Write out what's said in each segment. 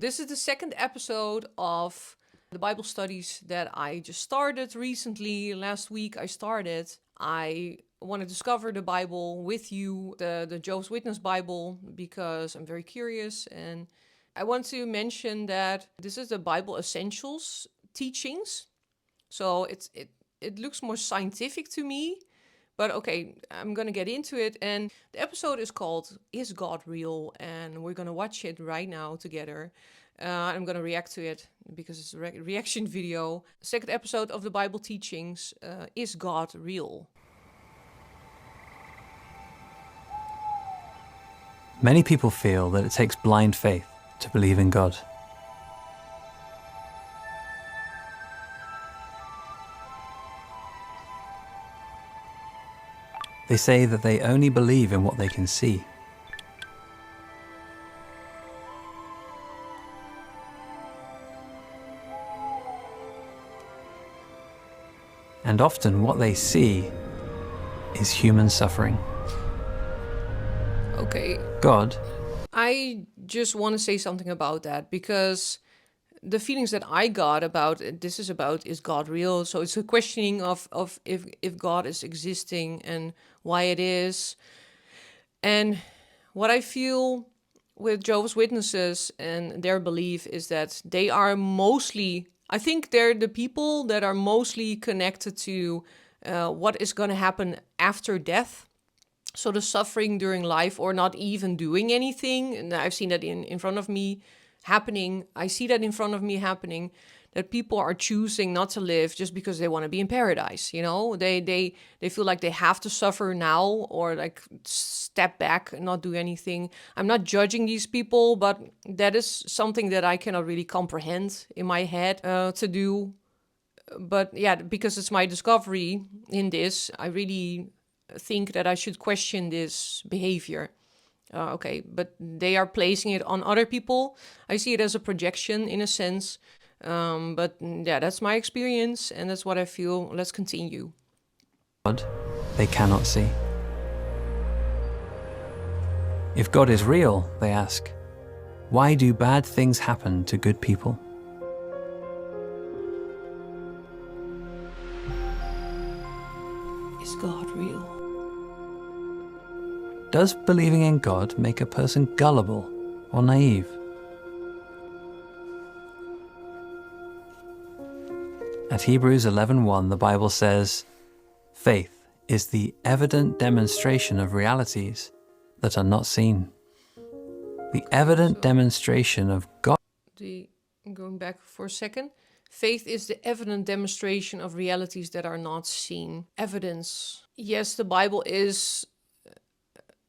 This is the second episode of the Bible studies that I just started recently. Last week I started. I want to discover the Bible with you, the Jehovah's Witness Bible, because I'm very curious. And I want to mention that this is the Bible Essentials teachings. So it looks more scientific to me. But okay, I'm going to get into it. And the episode is called Is God Real? And we're going to watch it right now together. I'm going to react to it because it's a reaction video. Second episode of the Bible teachings, Is God Real? Many people feel that it takes blind faith to believe in God. They say that they only believe in what they can see. And often what they see is human suffering. Okay. God, I just want to say something about that because the feelings that I got about it, this is about, is God real? So it's a questioning of if God is existing and why it is. And what I feel with Jehovah's Witnesses and their belief is that they are mostly, I think they're the people that are mostly connected to what is going to happen after death. So the suffering during life or not even doing anything. And I've seen that in front of me happening. I see that in front of me happening, that people are choosing not to live just because they want to be in paradise. You know, they feel like they have to suffer now or like step back and not do anything. I'm not judging these people, but that is something that I cannot really comprehend in my head to do. But yeah, because it's my discovery in this, I really think that I should question this behavior. Okay, but they are placing it on other people. I see it as a projection in a sense. But yeah, that's my experience and that's what I feel. Let's continue. God, they cannot see. If God is real, they ask, why do bad things happen to good people? Is God real? Does believing in God make a person gullible or naive? At Hebrews 11:1, the Bible says, faith is the evident demonstration of realities that are not seen. The evident demonstration of God. Going back for a second. Faith is the evident demonstration of realities that are not seen. Evidence. Yes, the Bible is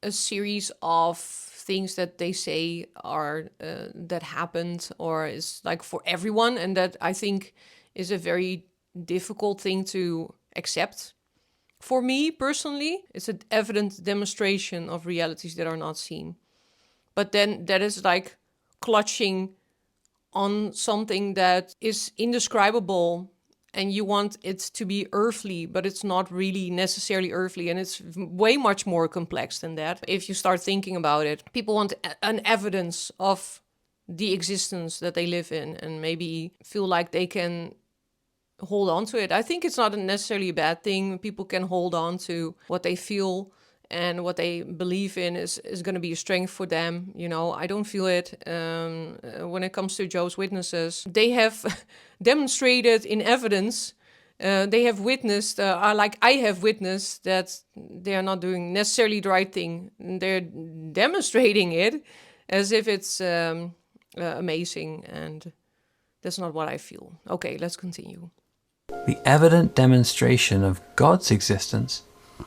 a series of things that they say are that happened or is like for everyone, and that I think is a very difficult thing to accept. For me personally, it's an evident demonstration of realities that are not seen. But then that is like clutching on something that is indescribable and you want it to be earthly, but it's not really necessarily earthly, and it's way much more complex than that. If you start thinking about it, people want an evidence of the existence that they live in and maybe feel like they can hold on to it. I think it's not necessarily a bad thing. People can hold on to what they feel and what they believe in is going to be a strength for them. You know, I don't feel it. When it comes to Jehovah's Witnesses, they have demonstrated in evidence, they have witnessed, like I have witnessed, that they are not doing necessarily the right thing. They're demonstrating it as if it's amazing, and that's not what I feel. Okay, let's continue. The evident demonstration of God's existence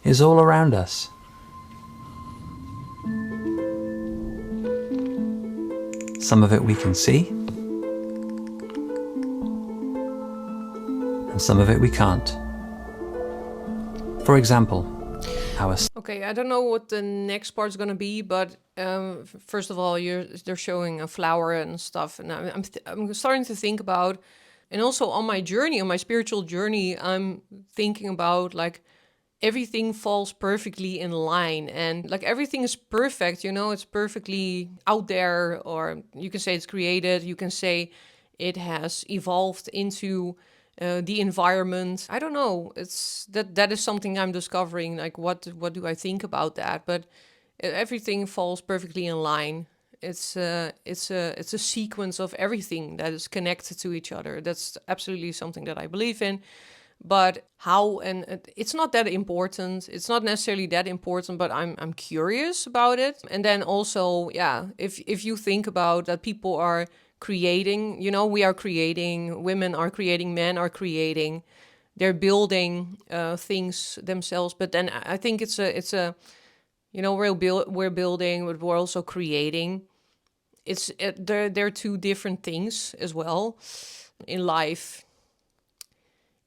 is all around us. Some of it we can see, and some of it we can't. For example, Okay, I don't know what the next part's gonna be, but first of all, they're showing a flower and stuff, and I'm starting to think about, and also on my journey, on my spiritual journey, I'm thinking about like, everything falls perfectly in line, and like everything is perfect, it's perfectly out there, or you can say it's created, you can say it has evolved into the environment. I don't know. It's that is something I'm discovering. Like, what do I think about that? But everything falls perfectly in line. It's a sequence of everything that is connected to each other. That's absolutely something that I believe in. But how, and it's not that important. It's not necessarily that important, but I'm curious about it. And then also, yeah, if you think about that, people are creating, we are creating, women are creating, men are creating, they're building things themselves. But then I think it's a we're building, but we're also creating. They're two different things as well in life.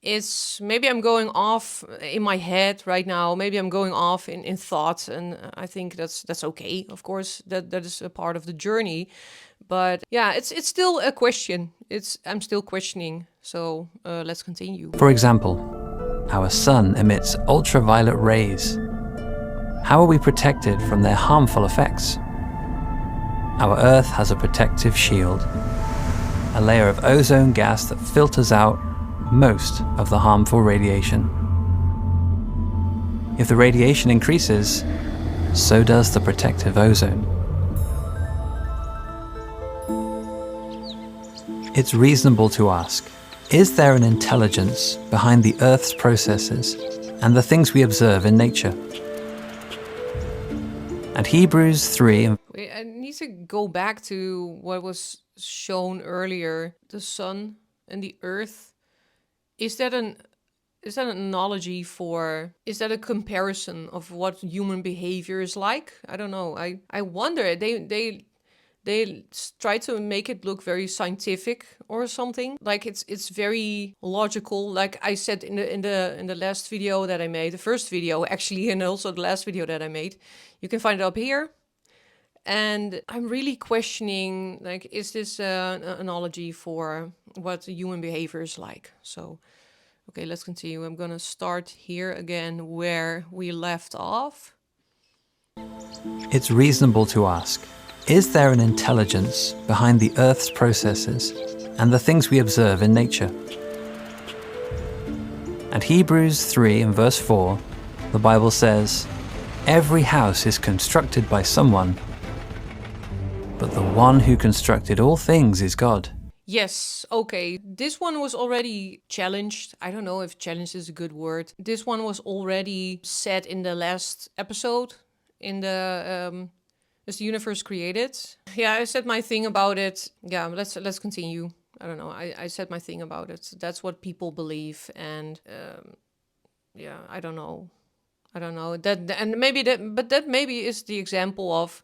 It's maybe I'm going off in my head right now. Maybe I'm going off in thoughts, and I think that's okay. Of course, that is a part of the journey. But yeah, it's still a question. I'm still questioning. So let's continue. For example, our sun emits ultraviolet rays. How are we protected from their harmful effects? Our Earth has a protective shield, a layer of ozone gas that filters out most of the harmful radiation. If the radiation increases, so does the protective ozone. It's reasonable to ask, is there an intelligence behind the Earth's processes and the things we observe in nature? And Hebrews 3. Wait, I need to go back to what was shown earlier. The sun and the earth. Is that an analogy for, is that a comparison of what human behavior is like? I don't know. I wonder. They try to make it look very scientific or something. Like it's very logical. Like I said in the last video that I made, the first video actually, and also the last video that I made. You can find it up here. And I'm really questioning, like, is this an analogy for what human behavior is like? So, okay, let's continue. I'm gonna start here again where we left off. It's reasonable to ask, is there an intelligence behind the Earth's processes and the things we observe in nature? And Hebrews 3 and verse 4, the Bible says, every house is constructed by someone, but the one who constructed all things is God. Yes, okay. This one was already challenged. I don't know if challenged is a good word. This one was already said in the last episode, in the Is the Universe Created? Yeah, I said my thing about it. Yeah, let's continue. I don't know. I said my thing about it. That's what people believe, and yeah, I don't know. That, and maybe that, but that maybe is the example of,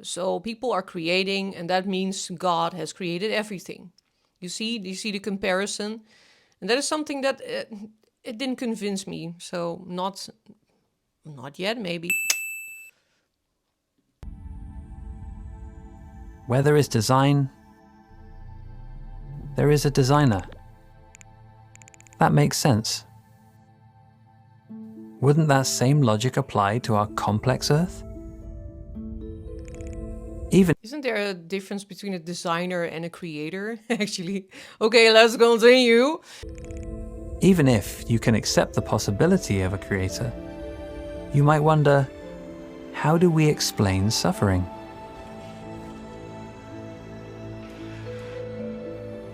so people are creating, and that means God has created everything. You see the comparison, and that is something that it didn't convince me. So not yet, maybe. Where there is design, there is a designer. That makes sense. Wouldn't that same logic apply to our complex Earth? Isn't there a difference between a designer and a creator, actually? Okay, let's continue. Even if you can accept the possibility of a creator, you might wonder, how do we explain suffering?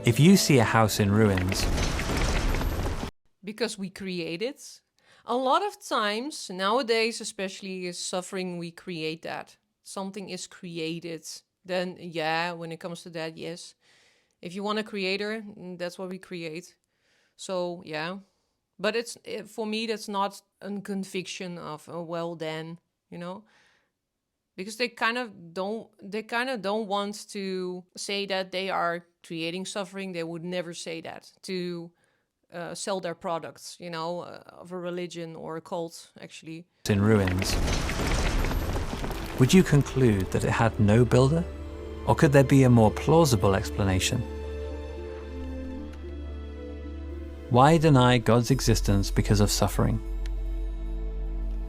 If you see a house in ruins, because we create it. A lot of times, nowadays especially, is suffering, we create that. Something is created, then yeah, when it comes to that, yes. If you want a creator, that's what we create. So yeah, but for me, that's not a conviction of well then, because they kind of don't want to say that they are creating suffering. They would never say that to sell their products, of a religion or a cult, actually. In ruins, would you conclude that it had no builder? Or could there be a more plausible explanation? Why deny God's existence because of suffering?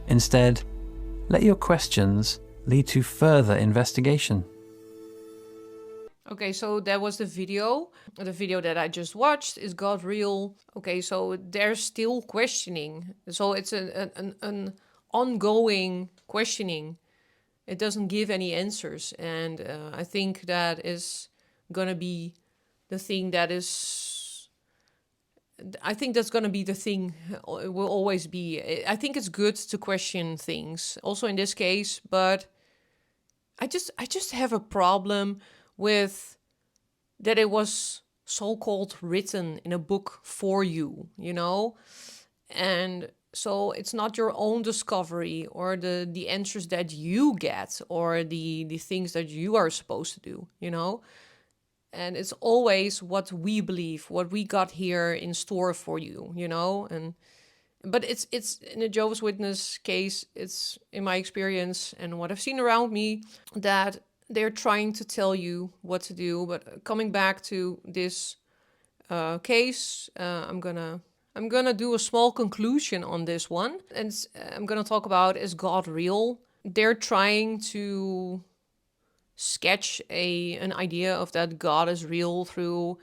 Instead, let your questions lead to further investigation. Okay, so that was the video. The video that I just watched, is God real? Okay, so they're still questioning. So it's an ongoing questioning. It doesn't give any answers. And I think that is going to be the thing that is... I think that's going to be the thing. It will always be. I think it's good to question things, also in this case, but I just have a problem with that it was so-called written in a book for you, you know? And so it's not your own discovery or the answers that you get or the things that you are supposed to do, you know? And it's always what we believe, what we got here in store for you, you know? And but it's in a Jehovah's Witness case, it's in my experience and what I've seen around me, that they're trying to tell you what to do. But coming back to this case, I'm gonna do a small conclusion on this one, and I'm gonna talk about, is God real? They're trying to sketch an idea of that God is real through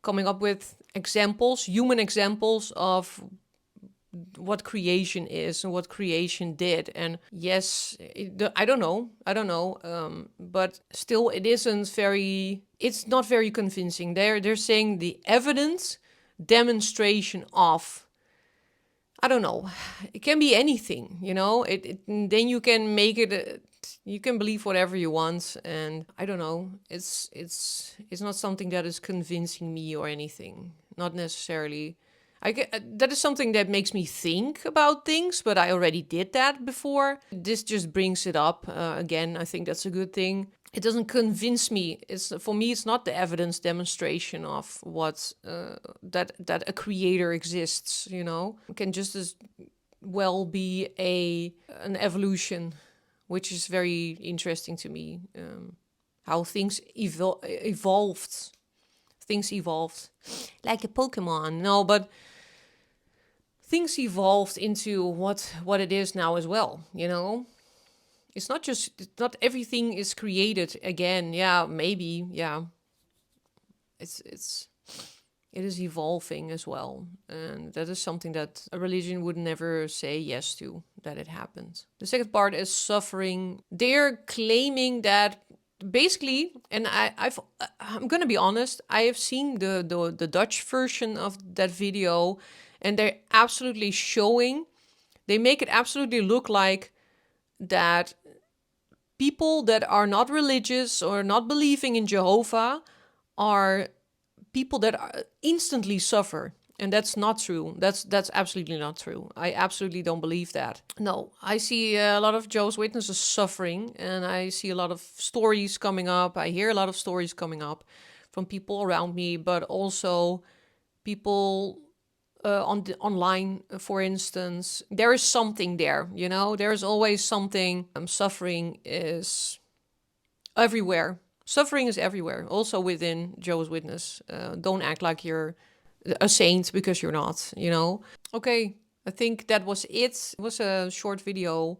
coming up with examples, human examples of what creation is and what creation did. And yes, I don't know, but still it's not very convincing. They're saying the evidence demonstration of, I don't know, it can be anything, you know. Then you can make it you can believe whatever you want, and I don't know, it's not something that is convincing me or anything, not necessarily. That is something that makes me think about things, but I already did that before. This just brings it up again. I think that's a good thing. It doesn't convince me. For me, it's not the evidence demonstration of what that a creator exists. You know, it can just as well be an evolution, which is very interesting to me. How things evolved. Things evolved like a Pokemon. No, but things evolved into what it is now as well, you know? It's not everything is created again. Yeah, maybe, yeah. It is evolving as well. And that is something that a religion would never say yes to, that it happened. The second part is suffering. They're claiming that basically, and I'm gonna be honest, I have seen the Dutch version of that video, and they're absolutely showing, they make it absolutely look like that people that are not religious or not believing in Jehovah are people that instantly suffer. And that's not true. That's absolutely not true. I absolutely don't believe that. No, I see a lot of Jehovah's Witnesses suffering, and I see a lot of stories coming up. I hear a lot of stories coming up from people around me, but also people online, for instance. There is something there, you know. There is always something. Suffering is everywhere. Suffering is everywhere, also within Jehovah's Witness. Don't act like you're a saint because you're not, you know. Okay, I think that was it. It was a short video.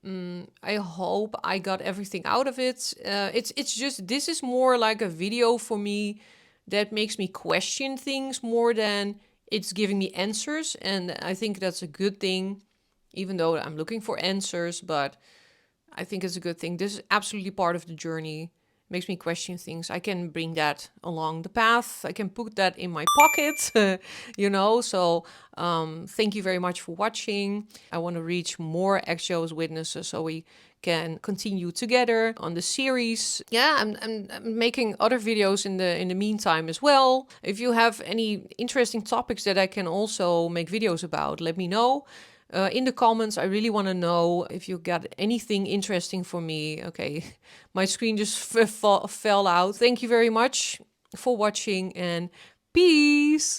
I hope I got everything out of it. It's just, this is more like a video for me that makes me question things more than it's giving me answers. And I think that's a good thing, even though I'm looking for answers, but I think it's a good thing. This is absolutely part of the journey. Makes me question things. I can bring that along the path. I can put that in my pocket, you know. So thank you very much for watching. I want to reach more ex-Jehovah's Witnesses so we can continue together on the series. Yeah, I'm making other videos in the meantime as well. If you have any interesting topics that I can also make videos about, let me know. In the comments, I really want to know if you got anything interesting for me. Okay, my screen just fell out. Thank you very much for watching, and peace!